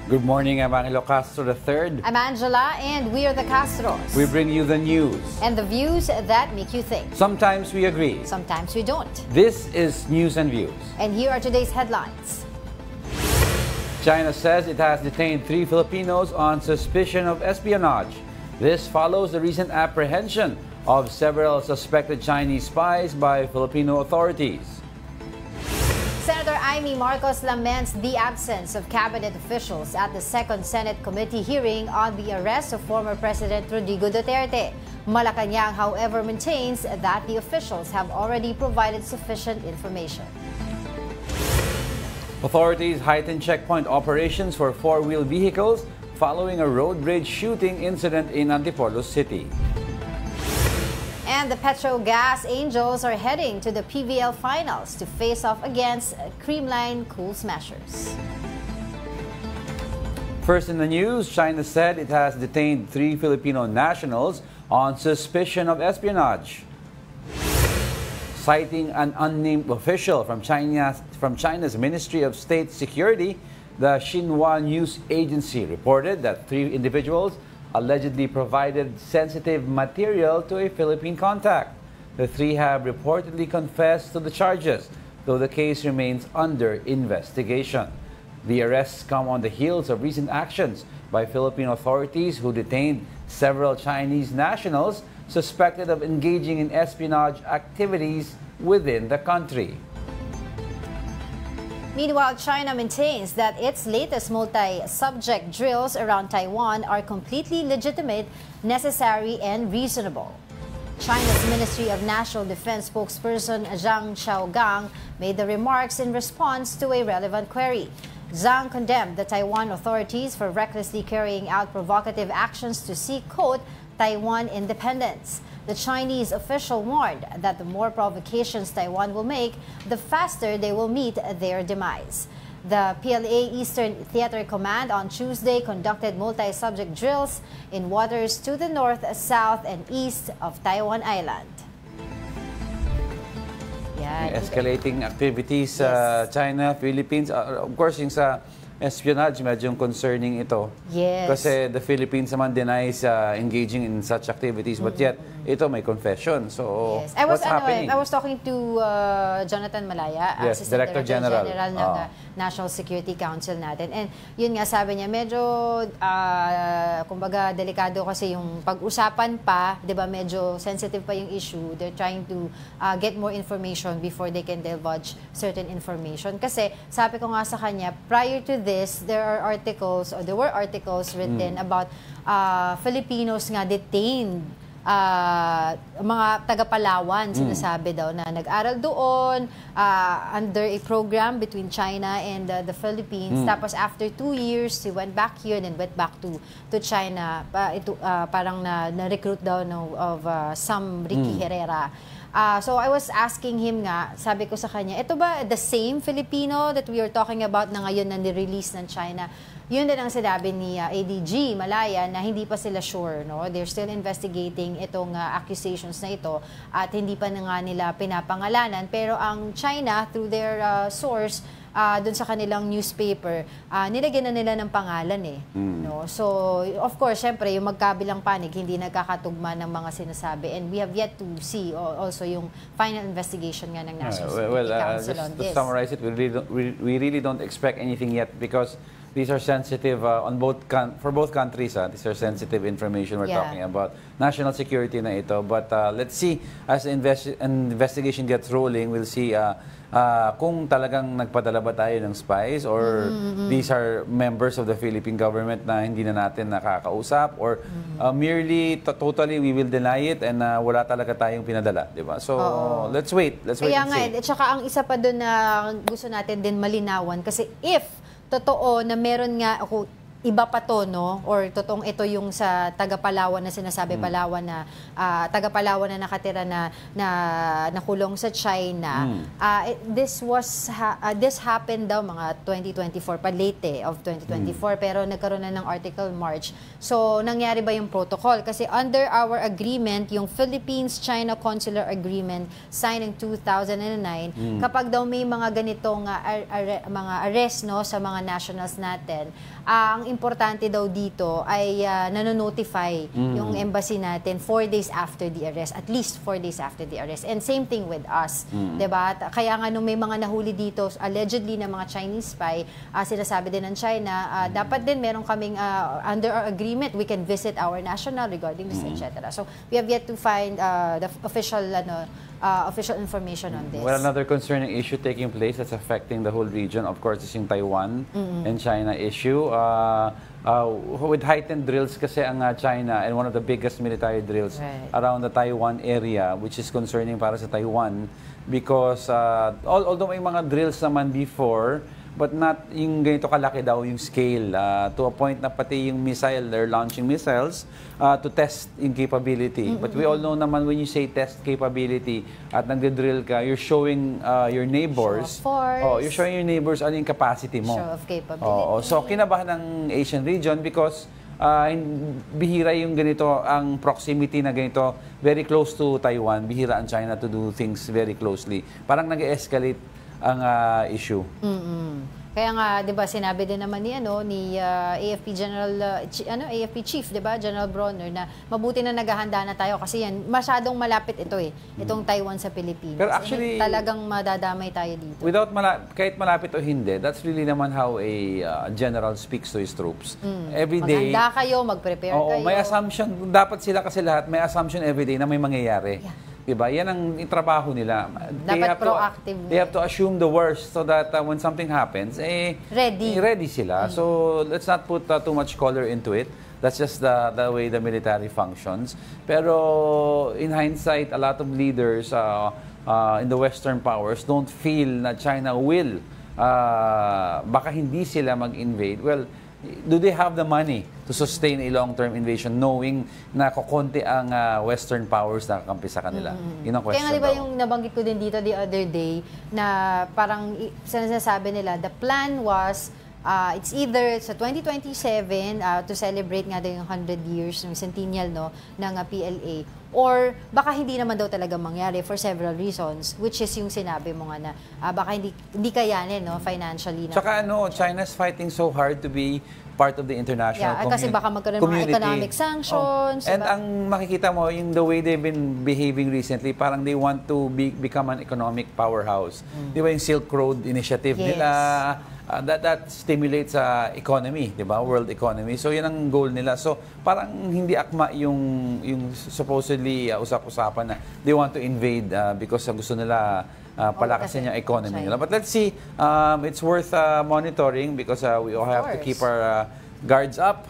Good morning, I'm Angelo Castro III. I'm Angela, and we are the Castros. We bring you the news. And the views that make you think. Sometimes we agree. Sometimes we don't. This is News and Views. And here are today's headlines. China says it has detained 3 Filipinos on suspicion of espionage. This follows the recent apprehension of several suspected Chinese spies by Filipino authorities. Senator Amy Marcos laments the absence of cabinet officials at the Second Senate Committee hearing on the arrest of former President Rodrigo Duterte. Malacanang, however, maintains that the officials have already provided sufficient information. Authorities heightened checkpoint operations for 4-wheel vehicles following a road rage shooting incident in Antipolo City. And the Petrogas Angels are heading to the PVL Finals to face off against Creamline Cool Smashers. First in the news, China said it has detained 3 Filipino nationals on suspicion of espionage. Citing an unnamed official from China's Ministry of State Security, the Xinhua News Agency reported that 3 individuals allegedly provided sensitive material to a Philippine contact. The 3 have reportedly confessed to the charges, though the case remains under investigation. The arrests come on the heels of recent actions by Philippine authorities who detained several Chinese nationals suspected of engaging in espionage activities within the country. Meanwhile, China maintains that its latest multi-subject drills around Taiwan are completely legitimate, necessary, and reasonable. China's Ministry of National Defense spokesperson Zhang Xiaogang made the remarks in response to a relevant query. Zhang condemned the Taiwan authorities for recklessly carrying out provocative actions to seek, quote, Taiwan independence. The Chinese official warned that the more provocations Taiwan will make, the faster they will meet their demise. The PLA Eastern Theater Command on Tuesday conducted multi-subject drills in waters to the north, south, and east of Taiwan Island. Yeah, escalating activities Yes. China, Philippines. Of course, yung sa espionage, medyo concerning ito. Yes. Kasi the Philippines naman denies engaging in such activities, but yet, ito may confession. So, Yes. what's happening? I was talking to Jonathan Malaya, Yes, Assistant Director General. ng National Security Council natin. And yun nga, sabi niya, medyo, kumbaga, delikado kasi yung pag-usapan pa, di ba, medyo sensitive pa yung issue. They're trying to get more information before they can divulge certain information. Kasi, sabi ko nga sa kanya, prior to this, there were articles written about Filipinos nga detained, mga taga-Palawan, sinasabi daw na nag-aral doon under a program between China and the Philippines. Tapos after 2 years, he went back here and then went back to China. Parang na-recruit daw of Sam Ricky Herrera. So I was asking him nga, sabi ko sa kanya, ito ba the same Filipino that we are talking about na ngayon na ni-release ng China? Yun din ang sinabi ni ADG Malaya na hindi pa sila sure. No? They're still investigating itong accusations na ito at hindi pa na nga nila pinapangalanan. Pero ang China, through their source, dun sa kanilang newspaper, nilagyan na nila ng pangalan eh. No? So, of course, syempre, yung magkabilang panig, hindi nagkakatugma ng mga sinasabi. And we have yet to see also yung final investigation nga ng National Security Council on this. Just to summarize it, we really don't expect anything yet because these are sensitive for both countries. These are sensitive information we're talking about. National security na ito. But let's see, as the investigation gets rolling, we'll see kung talagang nagpadala ba tayo ng spies or these are members of the Philippine government na hindi na natin nakakausap or merely totally we will deny it and wala talaga tayong pinadala, di ba? So let's wait Kaya and see. nga, at saka ang isa pa doon na gusto natin din malinawan kasi if totoo na meron nga iba pa to, no? Or totoong ito yung sa taga-Palawan na sinasabi, Palawan na taga-Palawan na nakatira na nakulong sa China. This happened daw mga 2024 pa, late of 2024, pero nagkaroon na ng article March. So nangyari ba yung protocol? Kasi under our agreement, yung Philippines-China Consular Agreement signed in 2009, kapag daw may mga ganitong mga arrest, no, sa mga nationals natin, ang importante daw dito ay nanonotify yung embassy natin 4 days after the arrest, at least 4 days after the arrest. And same thing with us, 'di ba? Kaya nga nung may mga nahuli dito allegedly na mga Chinese spy, sinasabi din ng China, dapat din meron kaming under our agreement we can visit our national regarding this, etc. So we have yet to find the official information on this. Well, another concerning issue taking place that's affecting the whole region, of course, is yung Taiwan and China issue. With heightened drills kasi ang China, and one of the biggest military drills around the Taiwan area, which is concerning para sa Taiwan because although may mga drills naman before, but not yung ganito kalaki daw yung scale to a point na pati yung missile, they're launching missiles to test yung capability. But we all know naman when you say test capability at nagde-drill ka, you're showing your neighbors. Show of force. You're showing your neighbors ano yung capacity mo. Show of capability. So kinabahan ng Asian region because bihira yung ganito, ang proximity na ganito, very close to Taiwan, bihira ang China to do things very closely. Parang nag-escalate ang issue. Kaya nga, 'di ba, sinabi din naman ni AFP General AFP Chief, 'di ba, General Bronner, na mabuti na naghahanda na tayo kasi yan masyadong malapit ito itong Taiwan sa Pilipinas. Pero actually, talagang madadamay tayo dito. Without kahit malapit o hindi, that's really naman how a general speaks to his troops. Every day. Maghanda kayo, mag-prepare kayo. May assumption, dapat sila kasi lahat may assumption every day na may mangyayari. Yeah. Diba? Yan ang trabaho nila. Dapat proactive. They have to assume the worst so that when something happens, ready sila. So let's not put too much color into it. That's just the way the military functions. Pero in hindsight, a lot of leaders in the Western powers don't feel na China will baka hindi sila mag-invade. Well, do they have the money to sustain a long-term invasion knowing na kukonti ang Western powers na kakampi sa kanila? Yun ang question. Kaya nga diba yung nabanggit ko din dito the other day na parang sinasabi nila, the plan was it's either sa 2027 to celebrate nga daw yung 100 years ng centennial ng PLA, or baka hindi naman daw talaga mangyari for several reasons, which is yung sinabi mo nga na baka hindi kayanin financially. Tsaka China's fighting so hard to be part of the international community. Kasi baka magkaroon ng mga economic sanctions. And ang makikita mo, yung the way they've been behaving recently, parang they want to become an economic powerhouse. Di ba yung Silk Road Initiative nila? That stimulates economy, di ba? World economy. So, yan ang goal nila. So, parang hindi akma yung supposedly usap-usapan na they want to invade because gusto nila palakasin yung economy nila. But let's see. It's worth monitoring because we all have to keep our guards up.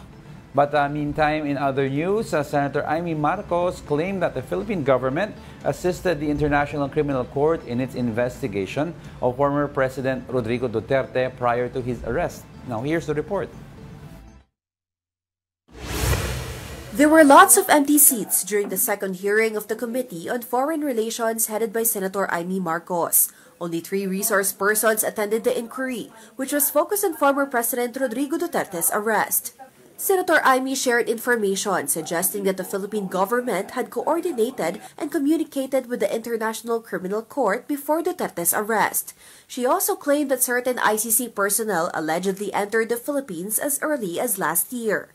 But meantime, in other news, Senator Amy Marcos claimed that the Philippine government assisted the International Criminal Court in its investigation of former President Rodrigo Duterte prior to his arrest. Now, here's the report. There were lots of empty seats during the second hearing of the Committee on Foreign Relations headed by Senator Amy Marcos. Only 3 resource persons attended the inquiry, which was focused on former President Rodrigo Duterte's arrest. Senator Amy shared information suggesting that the Philippine government had coordinated and communicated with the International Criminal Court before Duterte's arrest. She also claimed that certain ICC personnel allegedly entered the Philippines as early as last year.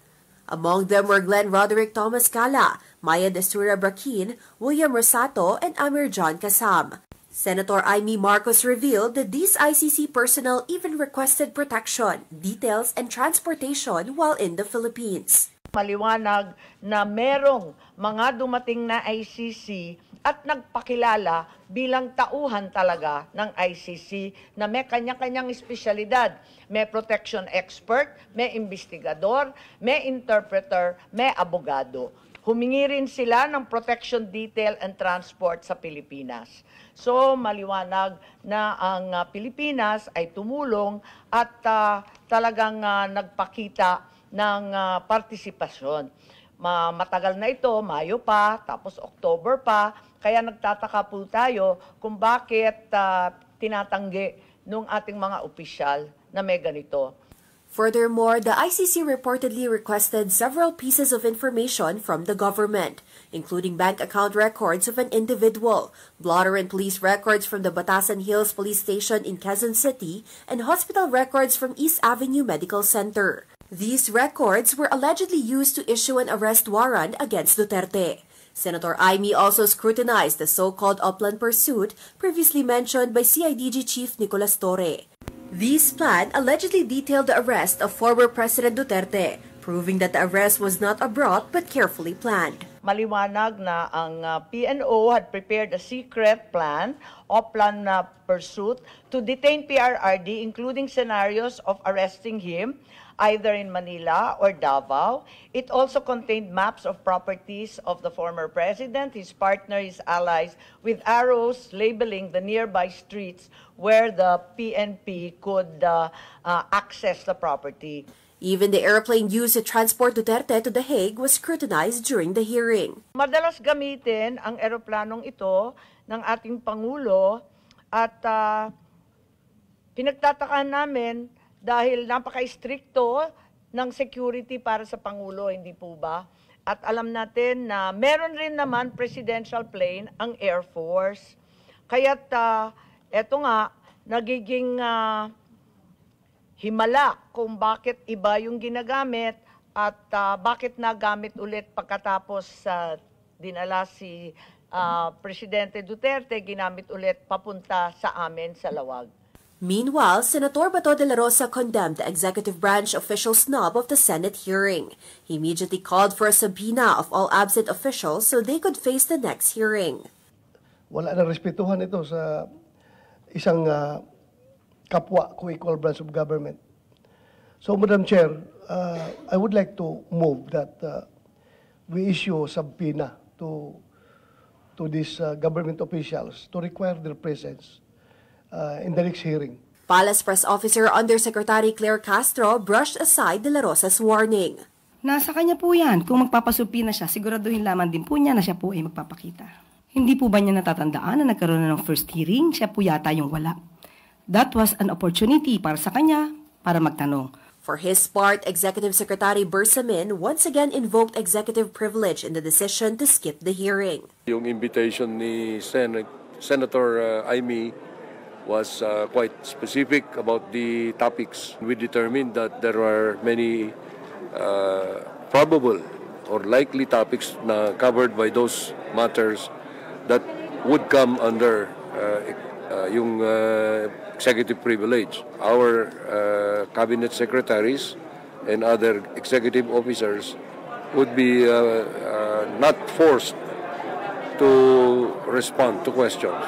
Among them were Glenn Roderick Thomas Cala, Maya Destura Braquin, William Rosato, and Amir John Kasam. Senator Amy Marcos revealed that these ICC personnel even requested protection, details, and transportation while in the Philippines. Maliwanag na merong mga dumating na ICC at nagpakilala bilang tauhan talaga ng ICC na may kanya-kanyang espesyalidad. May protection expert, may investigador, may interpreter, may abogado. Humingi rin sila ng protection detail and transport sa Pilipinas. So maliwanag na ang Pilipinas ay tumulong at talagang nagpakita ng partisipasyon. Matagal na ito, Mayo pa, tapos October pa, kaya nagtataka po tayo kung bakit tinatanggi ng ating mga opisyal na may ganito. Furthermore, the ICC reportedly requested several pieces of information from the government, including bank account records of an individual, blotter and police records from the Batasan Hills Police Station in Quezon City, and hospital records from East Avenue Medical Center. These records were allegedly used to issue an arrest warrant against Duterte. Senator Amy also scrutinized the so-called upland pursuit previously mentioned by CIDG Chief Nicolas Torre. These plans allegedly detailed the arrest of former President Duterte, proving that the arrest was not abrupt but carefully planned. Maliwanag na ang PNO had prepared a secret plan, upland pursuit, to detain PRRD, including scenarios of arresting him either in Manila or Davao. It also contained maps of properties of the former president, his partner, his allies, with arrows labeling the nearby streets where the PNP could access the property. Even the airplane used to transport Duterte to The Hague was scrutinized during the hearing. Madalas gamitin ang eroplanong ito ng ating Pangulo at pinagtatakaan namin dahil napaka-stricto ng security para sa Pangulo, hindi po ba? At alam natin na meron rin naman presidential plane ang Air Force. Kaya't eto nga, nagiging himala kung bakit iba yung ginagamit at bakit nagamit ulit pagkatapos dinala si Presidente Duterte, ginamit ulit papunta sa amin sa Lawag. Meanwhile, Senator Bato de la Rosa condemned the executive branch official snub of the Senate hearing. He immediately called for a subpoena of all absent officials so they could face the next hearing. Wala na respetuhan ito sa isang kapwa co-equal branch of government. So, Madam Chair, I would like to move that we issue a subpoena to these government officials to require their presence in the next hearing. Palace Press Officer Undersecretary Claire Castro brushed aside De La Rosa's warning. Nasa kanya po yan. Kung magpapasupina siya, siguraduhin lamang din po niya na siya po ay magpapakita. Hindi po ba niya natatandaan na nagkaroon na ng first hearing? Siya po yata yung wala. That was an opportunity para sa kanya para magtanong. For his part, Executive Secretary Bersamin once again invoked executive privilege in the decision to skip the hearing. Yung invitation ni Senator Amy was quite specific about the topics. We determined that there are many probable or likely topics na covered by those matters that would come under yung executive privilege. Our cabinet secretaries and other executive officers would be not forced to respond to questions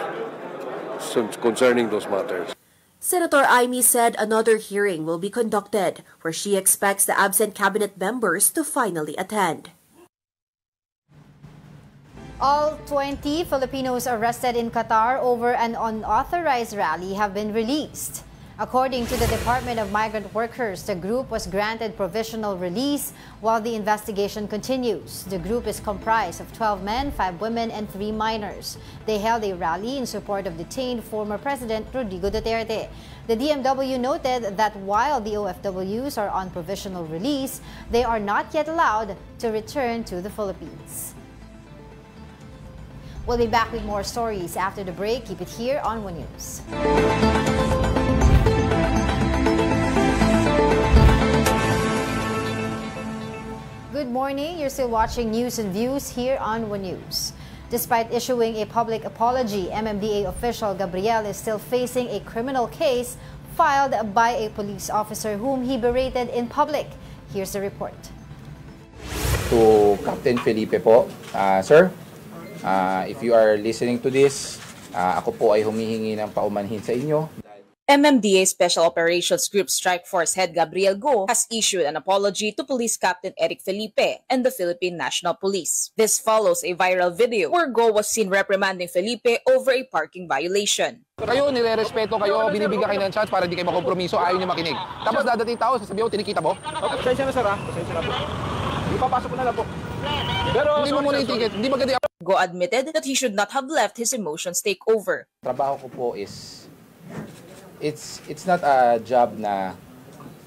concerning those matters. Senator Amy said another hearing will be conducted where she expects the absent cabinet members to finally attend. All 20 Filipinos arrested in Qatar over an unauthorized rally have been released. According to the Department of Migrant Workers, the group was granted provisional release while the investigation continues. The group is comprised of 12 men, 5 women, and 3 minors. They held a rally in support of detained former President Rodrigo Duterte. The DMW noted that while the OFWs are on provisional release, they are not yet allowed to return to the Philippines. We'll be back with more stories after the break. Keep it here on One News. Good morning. You're still watching News and Views here on One News. Despite issuing a public apology, MMDA official Gabriel is still facing a criminal case filed by a police officer whom he berated in public. Here's the report. To Captain Felipe po, sir, if you are listening to this, ako po ay humihingi ng paumanhin sa inyo. MMDA Special Operations Group Strike Force Head Gabriel Go has issued an apology to Police Captain Eric Felipe and the Philippine National Police. This follows a viral video where Go was seen reprimanding Felipe over a parking violation. Kayo, nire-respeto kayo, binibigyan kayo ng chance para hindi kayo makompromiso, ayaw niyo makinig. Tapos dadating tao, sasabihin ko, tinikita mo? Okay, pasensya na sir ha, pasensya na po. Ipapasok ko na lang po. Pero hindi mo muna yung ticket, hindi maganda. Go admitted that he should not have let his emotions take over. Trabaho ko po is, it's not a job na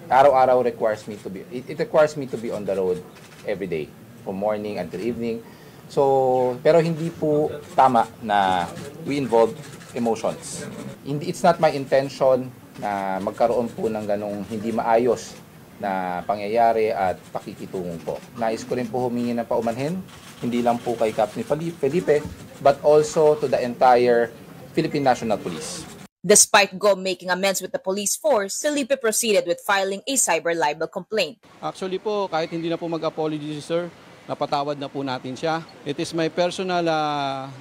araw-araw requires me to be, it requires me to be on the road every day, from morning until evening. So, pero hindi po tama na we involve emotions. It's not my intention na magkaroon po ng ganong hindi maayos na pangyayari at pakikitungo po. Nais ko rin po humingi ng paumanhin, hindi lang po kay Captain Felipe, but also to the entire Philippine National Police. Despite Go making amends with the police force, Felipe proceeded with filing a cyber libel complaint. actually po, kahit hindi na po mag-apology si sir, napatawad na po natin siya. It is my personal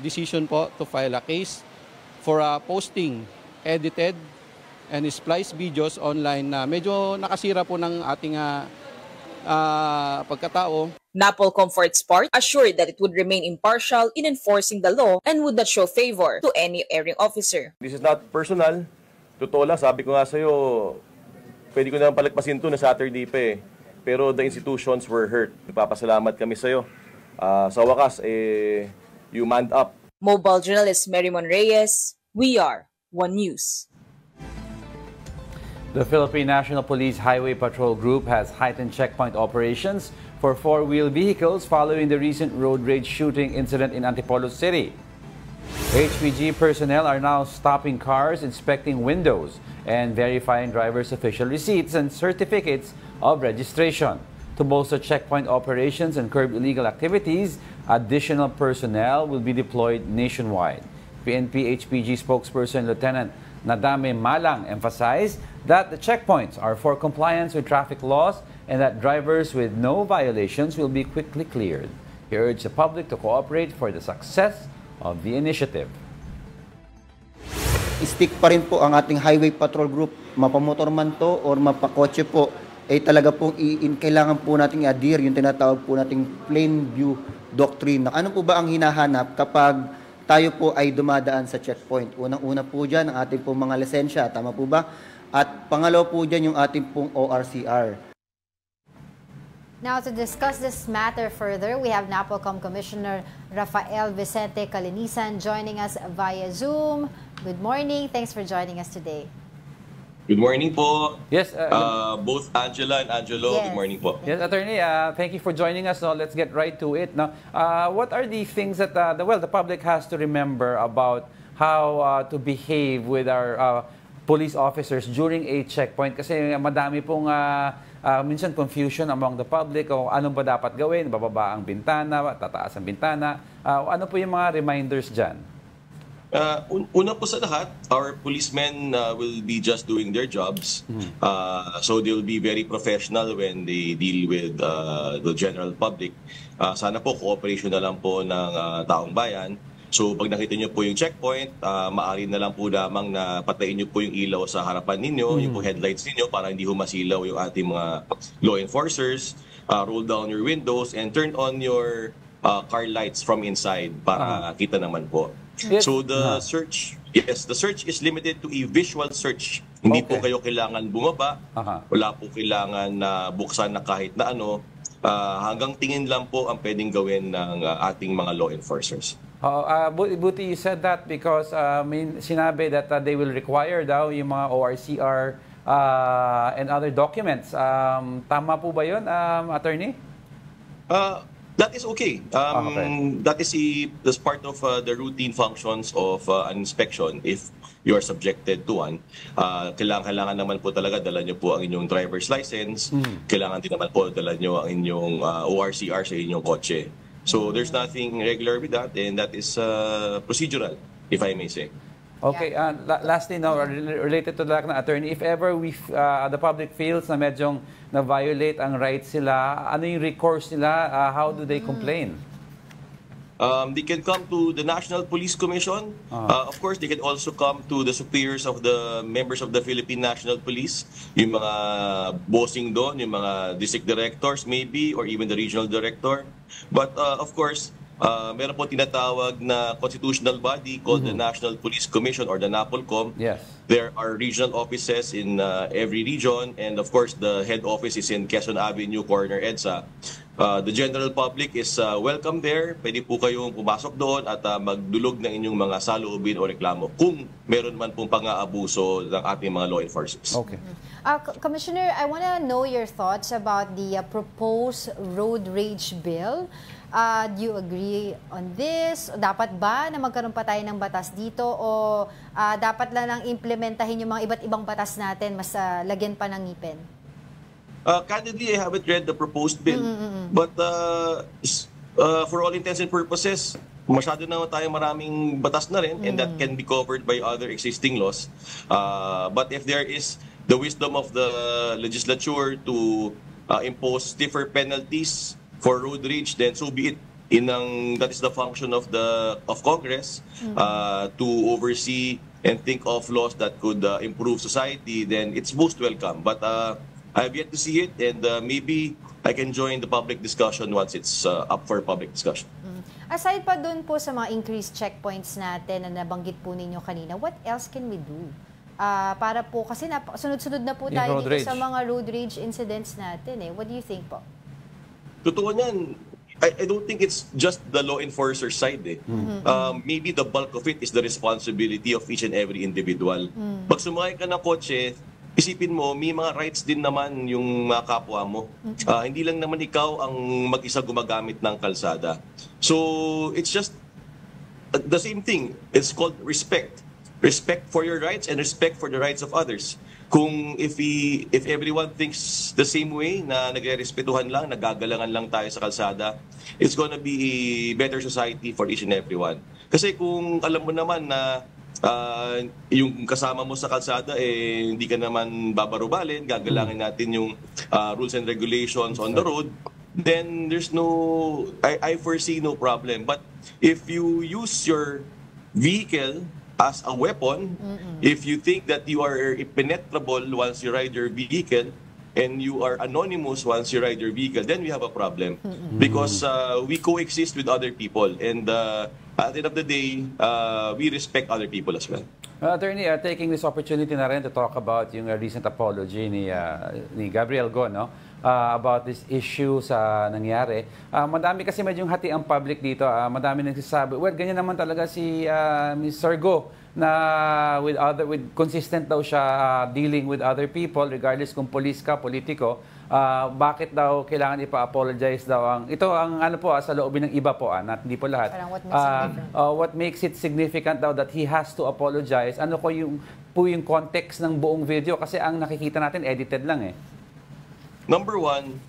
decision po to file a case for posting edited and spliced videos online na medyo nakasira po ng ating pagkatao. Napolcom for its part assured that it would remain impartial in enforcing the law and would not show favor to any erring officer. This is not personal. Totoo lang, sabi ko nga sa'yo, pwede ko na palagpasin to na Saturday pa eh. Pero the institutions were hurt. Nagpapasalamat kami sa'yo. Sa wakas, you manned up. Mobile journalist Merrimon Reyes, we are One News. The Philippine National Police Highway Patrol Group has heightened checkpoint operations for four-wheel vehicles following the recent road rage shooting incident in Antipolo City. HPG personnel are now stopping cars, inspecting windows, and verifying drivers' official receipts and certificates of registration. To bolster checkpoint operations and curb illegal activities, additional personnel will be deployed nationwide. PNP HPG spokesperson Lieutenant Nadame Malang emphasized that the checkpoints are for compliance with traffic laws and that drivers with no violations will be quickly cleared. He urged the public to cooperate for the success of the initiative. Stick pa rin po ang ating highway patrol group, mapamotor man to or mapakotse po, talaga pong kailangan po nating i-adhere yung tinatawag po nating plain view doctrine. Ano po ba ang hinahanap kapag tayo po ay dumadaan sa checkpoint? Unang-una po dyan ang ating pong mga lisensya, tama po ba? At pangalawa po dyan yung ating pong ORCR. Now, to discuss this matter further, we have NAPOLCOM Commissioner Rafael Vicente Calinisan joining us via Zoom. Good morning. Thanks for joining us today. Good morning po. Yes. Both Angela and Angelo, yes. Good morning po. Yes, Attorney, thank you for joining us. So let's get right to it. Now, what are the things that the public has to remember about how to behave with our police officers during a checkpoint? Kasi madami pong minsan confusion among the public o anong ba dapat gawin, bababa ang bintana, tataas ang bintana. Ano po yung mga reminders dyan? Una po sa lahat, our policemen will be just doing their jobs. So they'll be very professional when they deal with the general public. Sana po cooperation na lang po ng taong bayan. So pag nakita nyo po yung checkpoint, maaari na lang po lamang na patayin nyo po yung ilaw sa harapan ninyo, yung po headlights ninyo para hindi humasilaw yung ating mga law enforcers. Roll down your windows and turn on your car lights from inside para kita naman po. Yes. So the search, the search is limited to a visual search. Hindi po kayo kailangan bumaba, wala po kailangan na buksan na kahit na ano, hanggang tingin lang po ang pwedeng gawin ng ating mga law enforcers. Buti you said that because sinabi that they will require daw yung mga ORCR and other documents. Tama po ba yun, Attorney? That is okay. That is that's part of the routine functions of an inspection if you are subjected to one. Kailangan naman po talaga dala nyo po ang inyong driver's license. Kailangan din naman po dala nyo ang inyong ORCR sa inyong kotse. So there's nothing irregular with that, and that is procedural, if I may say. Okay, lastly now, related to that na Attorney, if ever the public feels na medyong na-violate ang rights sila, ano yung recourse nila? How do they complain? They can come to the National Police Commission. Of course, they can also come to the superiors of the members of the Philippine National Police, yung mga bossing doon, yung mga district directors maybe, or even the regional director. But of course, meron po tinatawag na constitutional body called the National Police Commission or the NAPOLCOM. Yes. There are regional offices in every region, and of course, the head office is in Quezon Avenue, corner EDSA. The general public is welcome there. Pwede po kayong pumasok doon at magdulog ng inyong mga saloobin o reklamo kung meron man pong pang-aabuso ng ating mga law enforcers. Okay. Commissioner, I want to know your thoughts about the proposed road rage bill. Do you agree on this? Dapat ba na magkaroon pa tayo ng batas dito o dapat lang implementahin yung mga iba't ibang batas natin mas lagyan pa ng ngipin? Candidly, I haven't read the proposed bill, but for all intents and purposes, masyado na tayong maraming batas na rin, and that can be covered by other existing laws. But if there is the wisdom of the legislature to impose stiffer penalties for road rage, then so be it. That is the function of Congress to oversee and think of laws that could improve society. Then it's most welcome. But I have yet to see it, and maybe I can join the public discussion once it's up for public discussion. Aside pa dun po sa mga increased checkpoints natin na nabanggit po ninyo kanina, what else can we do? Para po, kasi sunod-sunod na po tayo dito sa mga road rage incidents natin. What do you think po? Totoo niyan. I don't think it's just the law enforcer side. Maybe the bulk of it is the responsibility of each and every individual. Pag sumakay ka ng kotse, isipin mo, may mga rights din naman yung mga kapwa mo. Hindi lang naman ikaw ang mag-isa gumagamit ng kalsada. So, it's just the same thing. It's called respect. Respect for your rights and respect for the rights of others. Kung if everyone thinks the same way, na nagre-respetuhan lang, nagagalangan lang tayo sa kalsada, it's gonna be a better society for each and everyone. Kasi kung alam mo naman na yung kasama mo sa kalsada hindi ka naman babarubalin, gagalangin natin yung rules and regulations on the road, then there's I foresee no problem. But if you use your vehicle as a weapon, if you think that you are impenetrable once you ride your vehicle and you are anonymous once you ride your vehicle, then we have a problem. Because we coexist with other people, and at the end of the day, we respect other people as well. Attorney, taking this opportunity na rin to talk about yung recent apology ni Gabriel Go, no? About this issue sa nangyari. Madami kasi medyo hati ang public dito. Madami nagsasabi, well, ganyan naman talaga si Mr. Go na with consistent daw siya dealing with other people regardless kung police ka, politiko. Bakit daw kailangan ipa-apologize daw ito ang ano po sa loobin ng iba po hindi po lahat. What makes it significant daw that he has to apologize? Ano ko yung context ng buong video kasi ang nakikita natin edited lang Number one,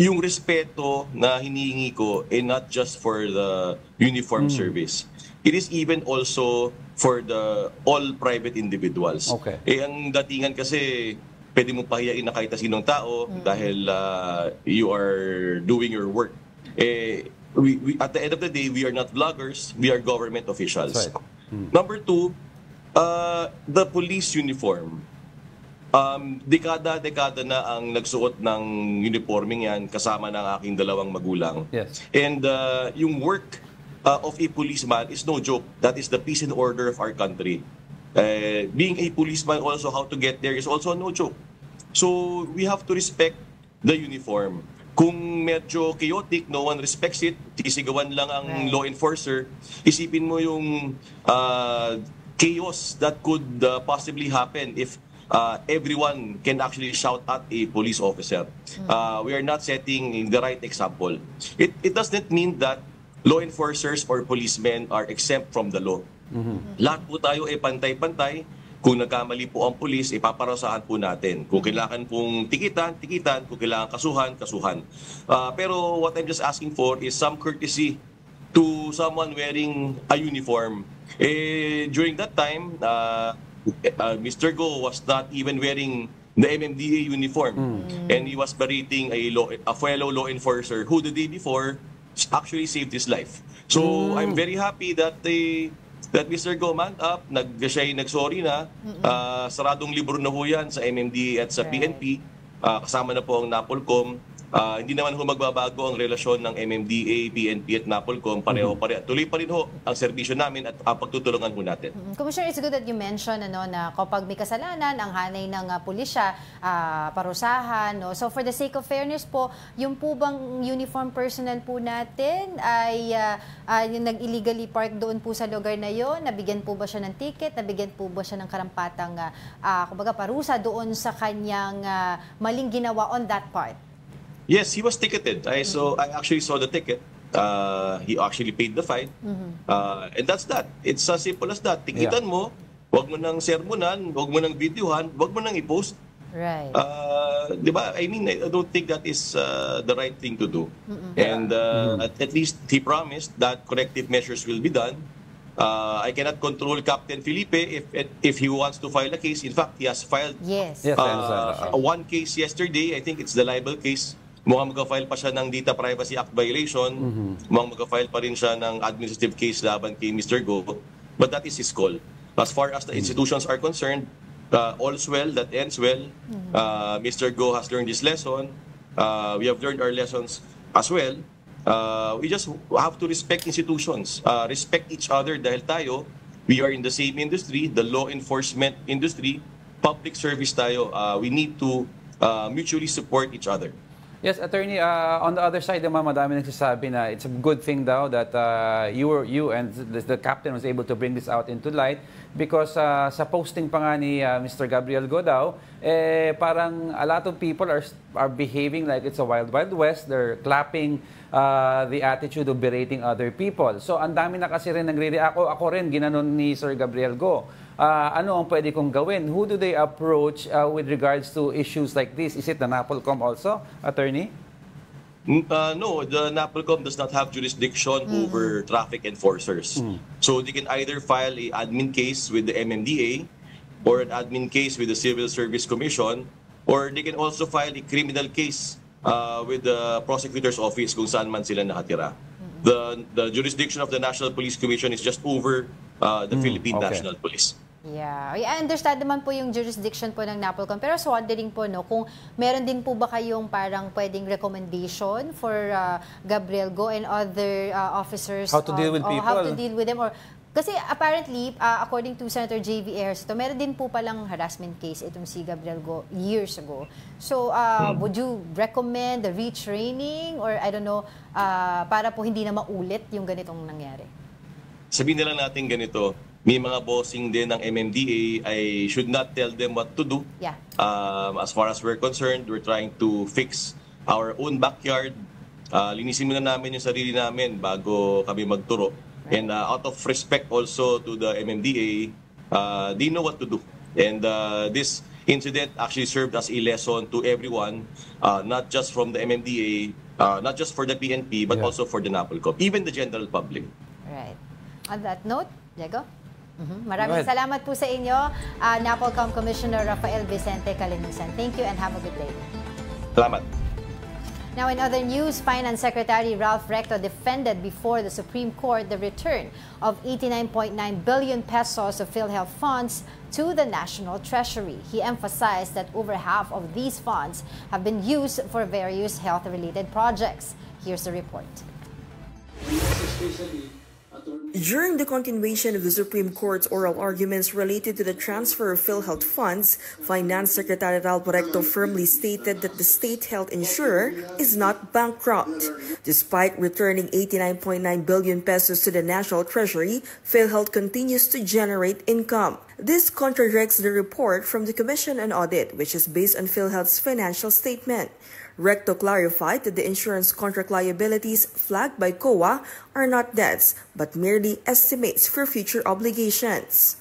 yung respeto na hinihingi ko not just for the uniform service. It is even also for all private individuals. Okay. Ang datingan kasi pwede mo pahiyain na kahit sinong tao dahil you are doing your work. At the end of the day, we are not vloggers, we are government officials. Right. Number two, the police uniform. Dekada na ang nagsuot ng uniforming yan kasama ng aking dalawang magulang. Yes. And yung work of a policeman is no joke. That is the peace and order of our country. Being a policeman also, how to get there is also no joke. So we have to respect the uniform. Kung medyo chaotic, no one respects it, sisigawan lang ang law enforcer, isipin mo yung chaos that could possibly happen if everyone can actually shout at a police officer. We are not setting the right example. It does not mean that law enforcers or policemen are exempt from the law. Lahat po tayo pantay-pantay. Kung nagkamali po ang pulis, ipaparasahan po natin. Kung kailangan pong tikitan. Kung kailangan kasuhan. Pero what I'm just asking for is some courtesy to someone wearing a uniform. During that time, Mr. Go was not even wearing the MMDA uniform. And he was berating a fellow law enforcer who the day before actually saved his life. So I'm very happy that Mr. Go man up, siya ay nagsorry na, saradong libro na ho yan sa MMDA at sa PNP, kasama na po ang NAPOLCOM. Hindi naman ho magbabago ang relasyon ng MMDA, PNP at NAPOLCOM. Tuloy pa rin ho ang serbisyo namin at pagtutulungan ho natin. Commissioner, it's good that you mentioned na kapag may kasalanan, ang hanay ng pulisya, parusahan. No? So for the sake of fairness po, yung po bang uniform personnel po natin ay yung nag-illegally park doon po sa lugar na yon, nabigyan po ba siya ng ticket, nabigyan po ba siya ng karampatang kumbaga parusa doon sa kanyang maling ginawa on that part? Yes, he was ticketed. I actually saw the ticket. He actually paid the fine. And that's that. It's as simple as that. Tikitan mo, wag mo nang sermonan, wag mo nang videohan, wag mo nang i-post. Right. Diba? I mean, I don't think that is the right thing to do. And at least he promised that corrective measures will be done. I cannot control Captain Felipe if he wants to file a case. In fact, he has filed one case yesterday. I think it's the libel case. Mukhang mag-file pa siya ng Data Privacy Act violation. Mukhang mag-file pa rin siya ng administrative case laban kay Mr. Go. But that is his call. As far as the institutions are concerned, all's well, that ends well. Mr. Go has learned his lesson. We have learned our lessons as well. We just have to respect institutions, respect each other dahil tayo, we are in the same industry, the law enforcement industry, public service tayo. We need to mutually support each other. Yes, Attorney, on the other side naman, madami nagsasabi na it's a good thing daw that you and the captain was able to bring this out into light because sa posting pa nga ni Mr. Gabriel Go daw, parang a lot of people are behaving like it's a wild, wild west. They're clapping the attitude of berating other people. So, ang dami na kasi rin nagre-react. Ako rin, ginanon ni Sir Gabriel Go. Ano ang pwede kong gawin? Who do they approach with regards to issues like this? Is it the NAPOLCOM also, Attorney? No, the NAPOLCOM does not have jurisdiction over traffic enforcers. So they can either file an admin case with the MMDA or an admin case with the Civil Service Commission, or they can also file a criminal case with the prosecutor's office kung saan man sila nakatira. The jurisdiction of the National Police Commission is just over the Philippine National Police. Yeah, I understand naman po yung jurisdiction po ng NAPOLCOM. Pero so wondering po, no, kung meron din po ba kayong parang pwedeng recommendation for Gabriel Go and other officers? How to deal with people? How to deal with them? Or, kasi apparently, according to Senator J.V. Ejercito, meron din po palang harassment case itong si Gabriel Go years ago. So, would you recommend the retraining or I don't know, para po hindi na maulit yung ganitong nangyari? Sabihin na lang natin ganito, may mga bossing din ng MMDA, I should not tell them what to do. Yeah. As far as we're concerned, we're trying to fix our own backyard. Linisin muna namin yung sarili namin bago kami magturo. And out of respect also to the MMDA, they know what to do. And this incident actually served as a lesson to everyone, not just from the MMDA, not just for the PNP, but also for the NAPOLCOM, even the general public. Right. On that note, Diego? Maraming salamat po sa inyo, NAPOLCOM Commissioner Rafael Vicente Calinusan. Thank you and have a good day. Salamat. Now, in other news, Finance Secretary Ralph Recto defended before the Supreme Court the return of 89.9 billion pesos of PhilHealth funds to the National Treasury. He emphasized that over half of these funds have been used for various health-related projects. Here's the report. During the continuation of the Supreme Court's oral arguments related to the transfer of PhilHealth funds, Finance Secretary Ralph Recto firmly stated that the state health insurer is not bankrupt. Despite returning 89.9 billion pesos to the National Treasury, PhilHealth continues to generate income. This contradicts the report from the Commission on Audit, which is based on PhilHealth's financial statement. Recto clarified that the insurance contract liabilities flagged by COA are not debts, but merely estimates for future obligations.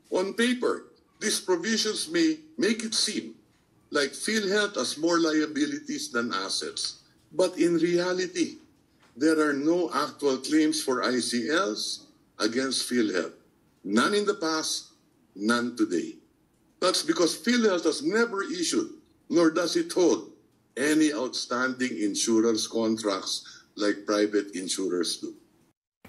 On paper, these provisions may make it seem like PhilHealth has more liabilities than assets. But in reality, there are no actual claims for ICLs against PhilHealth. None in the past, none today. That's because PhilHealth has never issued, nor does it hold, any outstanding insurance contracts like private insurers do.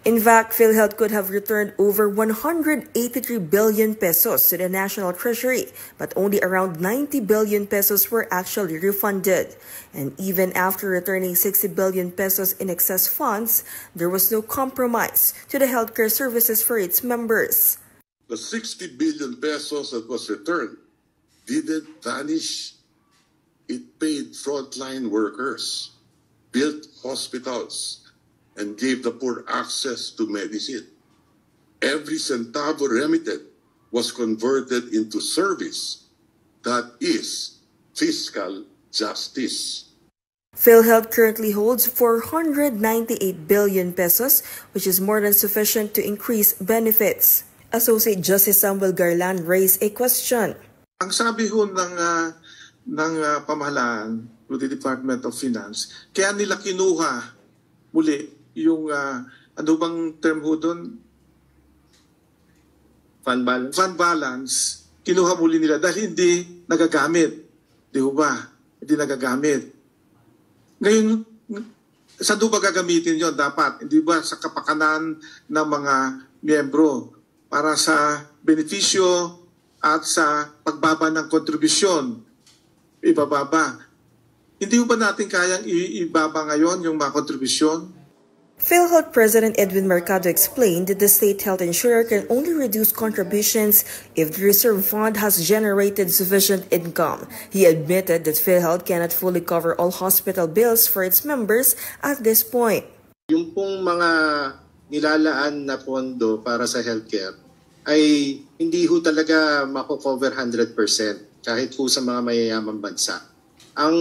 In fact, PhilHealth could have returned over 183 billion pesos to the national treasury, but only around 90 billion pesos were actually refunded. And even after returning 60 billion pesos in excess funds, there was no compromise to the healthcare services for its members. The 60 billion pesos that was returned didn't vanish. It paid frontline workers, built hospitals, and gave the poor access to medicine. Every centavo remitted was converted into service. That is fiscal justice. PhilHealth currently holds 498 billion pesos, which is more than sufficient to increase benefits. Associate Justice Samuel Garland raised a question. Ang sabi ho ng pamahalaan, to the Department of Finance, kaya nila kinuha muli yung ano bang term ho doon? Fund balance. Fund balance, kinuha muli nila dahil hindi nagagamit. Di ba? Hindi nagagamit. Ngayon, saan ba gagamitin yon? Dapat, hindi ba sa kapakanan ng mga miyembro para sa benepisyo at sa pagbaba ng kontribusyon? Ibababa. Hindi ba natin kayang ibaba ngayon yung mga kontribusyon? PhilHealth President Edwin Mercado explained that the state health insurer can only reduce contributions if the reserve fund has generated sufficient income. He admitted that PhilHealth cannot fully cover all hospital bills for its members at this point. Yung pong mga nilalaan na pondo para sa healthcare ay hindi ho talaga mako-cover 100% kahit po sa mga mayayamang bansa. Ang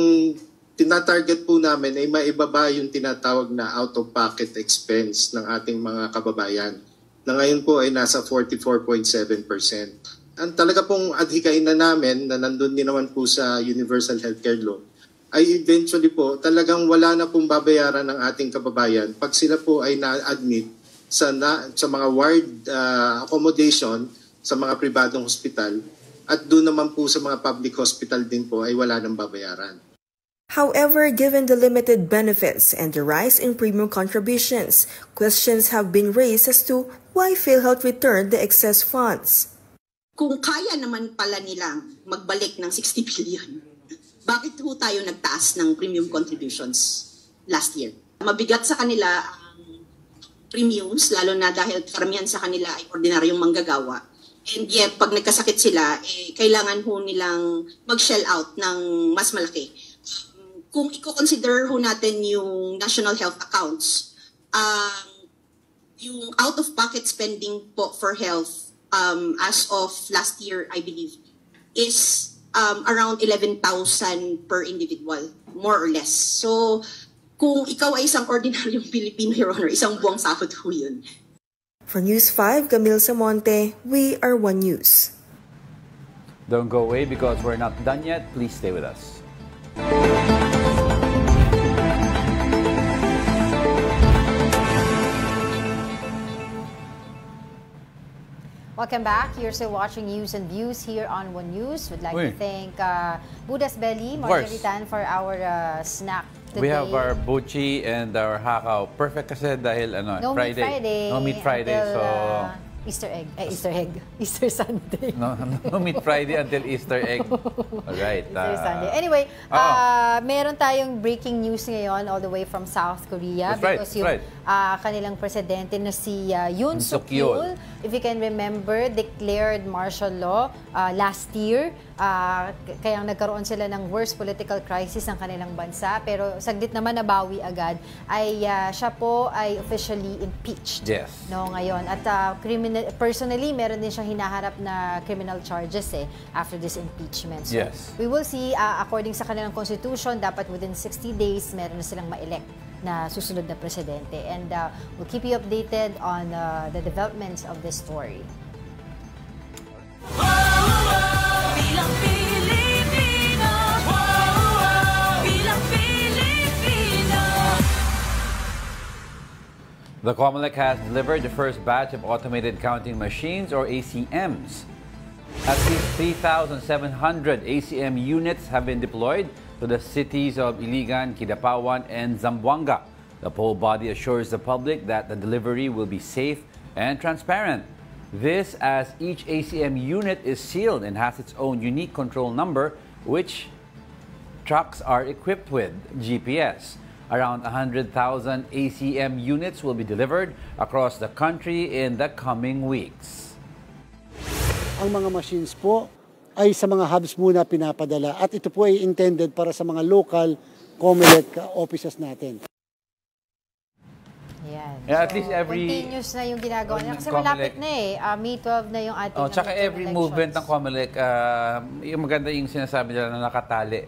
tinatarget po namin ay maibaba yung tinatawag na out-of-pocket expense ng ating mga kababayan na ngayon po ay nasa 44.7%. Ang talaga pong adhikain na namin na nandun din naman po sa Universal Healthcare Law ay eventually po talagang wala na pong babayaran ng ating kababayan pag sila po ay na-admit sa mga ward accommodation sa mga pribadong hospital at doon naman po sa mga public hospital din po ay wala nang babayaran. However, given the limited benefits and the rise in premium contributions, questions have been raised as to why PhilHealth returned the excess funds. Kung kaya naman pala nilang magbalik ng 60 billion, bakit ho tayo nagtaas ng premium contributions last year? Mabigat sa kanila ang premiums, lalo na dahil karamihan sa kanila ay ordinaryong manggagawa. And yet, pag nagkasakit sila, kailangan ho nilang mag-shell out ng mas malaki. Kung i-consider ho natin yung national health accounts, yung out-of-pocket spending po for health as of last year, I believe, is around 11,000 per individual, more or less. So, kung ikaw ay isang ordinaryong Pilipino, Your Honor, isang buwang sahod ho yun. For News 5, Camille Samonte, we are One News. Don't go away because we're not done yet. Please stay with us. Welcome back. You're still watching News and Views here on One News. We'd like to thank Budas Belly, Margaritan, for our snack today. We have our buchi and our hakaw. Perfect kasi dahil No Friday. Meat Friday. No Meat Friday. Until, so Easter Sunday. No Meat Friday until Easter egg. Alright. Easter Sunday. Anyway, meron tayong breaking news ngayon all the way from South Korea. That's because kanilang presidente na si Yoon Suk-yeol, if you can remember, declared martial law last year. Kaya nagkaroon sila ng worst political crisis ng kanilang bansa. Pero saglit naman nabawi agad, ay siya po ay officially impeached. Yes. No, ngayon. At personally, meron din siyang hinaharap na criminal charges after this impeachment. So, yes. We will see, according sa kanilang constitution, dapat within 60 days, meron na silang ma-elect na susunod na presidente. And we'll keep you updated on the developments of this story. The COMELEC has delivered the first batch of automated counting machines, or ACMs. At least 3,700 ACM units have been deployed to the cities of Iligan, Kidapawan, and Zamboanga. The poll body assures the public that the delivery will be safe and transparent. This as each ACM unit is sealed and has its own unique control number, which trucks are equipped with GPS. Around 100,000 ACM units will be delivered across the country in the coming weeks. Ang mga machines po ay sa mga hubs muna pinapadala at ito po ay intended para sa mga local COMELEC offices natin. Yan. Yeah, at least every... Continuous na yung ginagawa niya. Kasi malapit na eh. May 12 na yung ating... Tsaka every movement ng COMELEC, yung maganda yung sinasabi nila na nakatali.